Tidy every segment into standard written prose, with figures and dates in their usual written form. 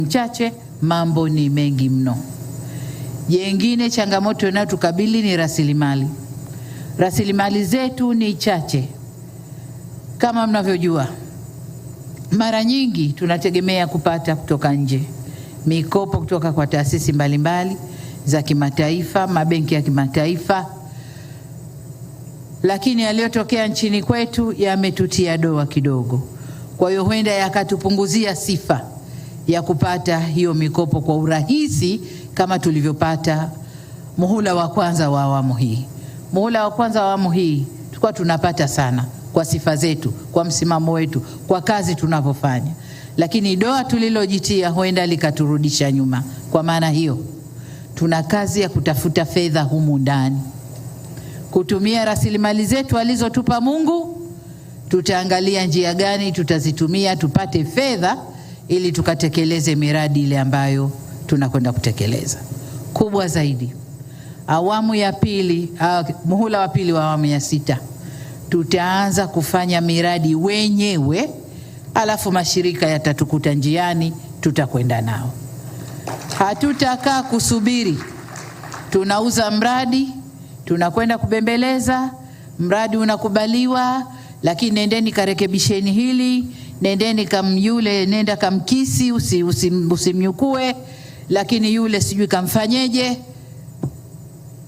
mchache, mambo ni mengi mno. Jengine changamoto inayotukabili ni rasilimali. Rasilimali zetu ni chache. Kama mnavyojua, mara nyingi tunategemea kupata kutoka nje, mikopo kutoka kwa taasisi mbalimbali za kimataifa, mabenki ya kimataifa. Lakini yaliyotokea nchini kwetu yametutia doa kidogo. Kwa hiyo huenda yakatupunguzia sifa ya kupata hiyo mikopo kwa urahisi kama tulivyopata muhula wa kwanza wa awamu hii. Muhula wa kwanza wa awamu hii tulikuwa tunapata sana kwa sifa zetu, kwa msimamo wetu, kwa kazi tunavyofanya. Lakini doa tulilojitia huenda likaturudisha nyuma. Kwa maana hiyo, tuna kazi ya kutafuta fedha humu ndani. Kutumia rasilimali zetu alizotupa Mungu, tutaangalia njia gani tutazitumia tupate fedha ili tukatekeleze miradi ile ambayo tunakwenda kutekeleza. Kubwa zaidi, awamu ya pili, muhula wa pili wa awamu ya 6, tutaanza kufanya miradi wenyewe, alafu mashirika yatatukuta njiani, tutakwenda nao. Hatutakaa kusubiri tunauza mradi, tunakwenda kubembeleza, mradi unakubaliwa, lakini nendeni karekebisheni hili, nendeni yule nenda kamkisi, usimnyukue, lakini yule sijui kamfanyeje.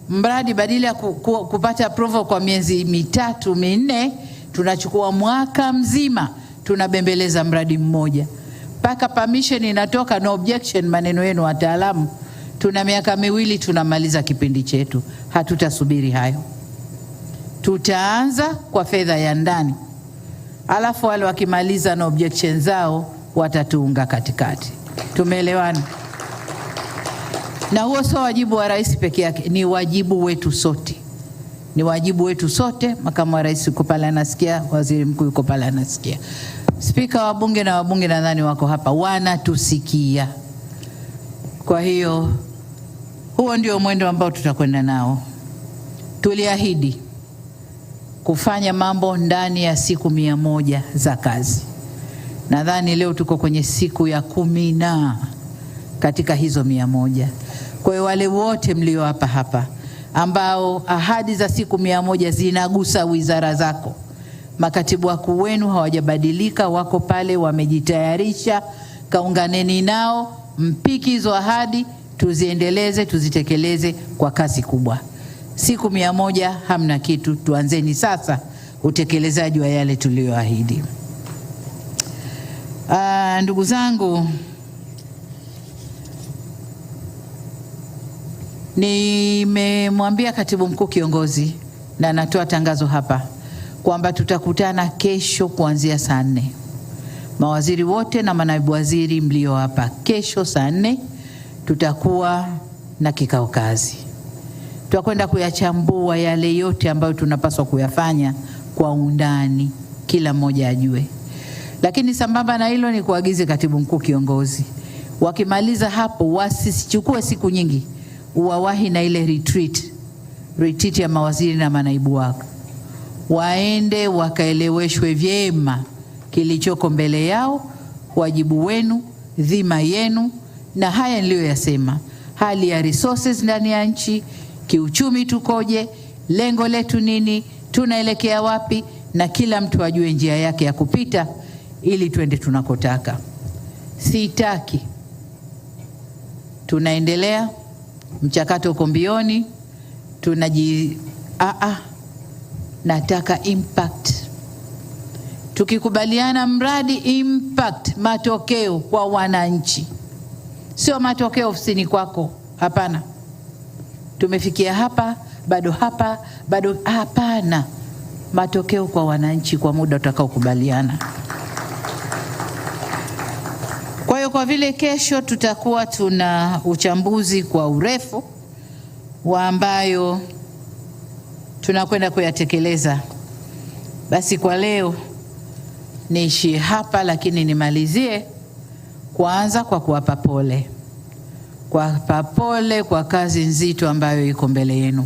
Mradi badala ya kupata approval kwa miezi 3 4, tunachukua mwaka mzima tunabembeleza mradi mmoja. Paka permission inatoka, no objection, maneno yenu wataalamu. Tuna miaka 2 tunamaliza kipindi chetu. Hatutasubiri hayo. Tutaanza kwa fedha ya ndani, alafu wale wakimaliza na objection zao watatuunga katikati. Tumeelewana? Na huo sio wajibu wa rais peke yake, ni wajibu wetu sote. Ni wajibu wetu sote. Makamu wa rais yuko pale anasikia, waziri mkuu yuko pale anasikia, spika wa bunge na wabunge nadhani wako hapa wanatusikia. Kwa hiyo huo ndio mwendo ambao tutakwenda nao. Tuliahidi kufanya mambo ndani ya siku 100 za kazi. Nadhani leo tuko kwenye siku ya 10 katika hizo 100. Kwa hiyo wale wote mlio hapa ambao ahadi za siku 100 zinagusa wizara zako, makatibu wakuu wenu hawajabadilika, wako pale wamejitayarisha, kaunganeni nao, mpiki hizo ahadi, tuziendeleze, tuzitekeleze kwa kasi kubwa. Siku 100 hamna kitu, tuanzeni sasa utekelezaji wa yale tuliyoahidi. Ndugu zangu, nimemwambia katibu mkuu kiongozi na natoa tangazo hapa kwamba tutakutana kesho kuanzia saa 4. Mawaziri wote na manaibu waziri mlio hapa, kesho saa 4 tutakuwa na kikao kazi. Tutakwenda kuyachambua yale yote ambayo tunapaswa kuyafanya kwa undani, kila mmoja ajue. Lakini sambamba na hilo ni kuagize katibu mkuu kiongozi, wakimaliza hapo wasichukue siku nyingi, uwawahi na ile retreat ya mawaziri na manaibu wako. Waende wakaeleweshwe vyema kilichoko mbele yao, wajibu wenu, dhima yenu, na haya niliyoyasema, hali ya resources ndani ya nchi, kiuchumi tukoje, lengo letu nini, tunaelekea wapi, na kila mtu ajue njia yake ya kupita ili twende tunakotaka. Sitaki tunaendelea mchakato uko mbioni, nataka impact. Tukikubaliana mradi, impact, matokeo kwa wananchi, sio matokeo ofisini kwako. Hapana, tumefikia hapa, bado hapana, matokeo kwa wananchi kwa muda utakaokubaliana. Kwa hiyo kwa vile kesho tutakuwa tuna uchambuzi kwa urefu wa ambayo tunakwenda kuyatekeleza, basi kwa leo niishie hapa, lakini nimalizie kwanza kwa kuwapa pole. Kwa kazi nzito ambayo iko mbele yenu.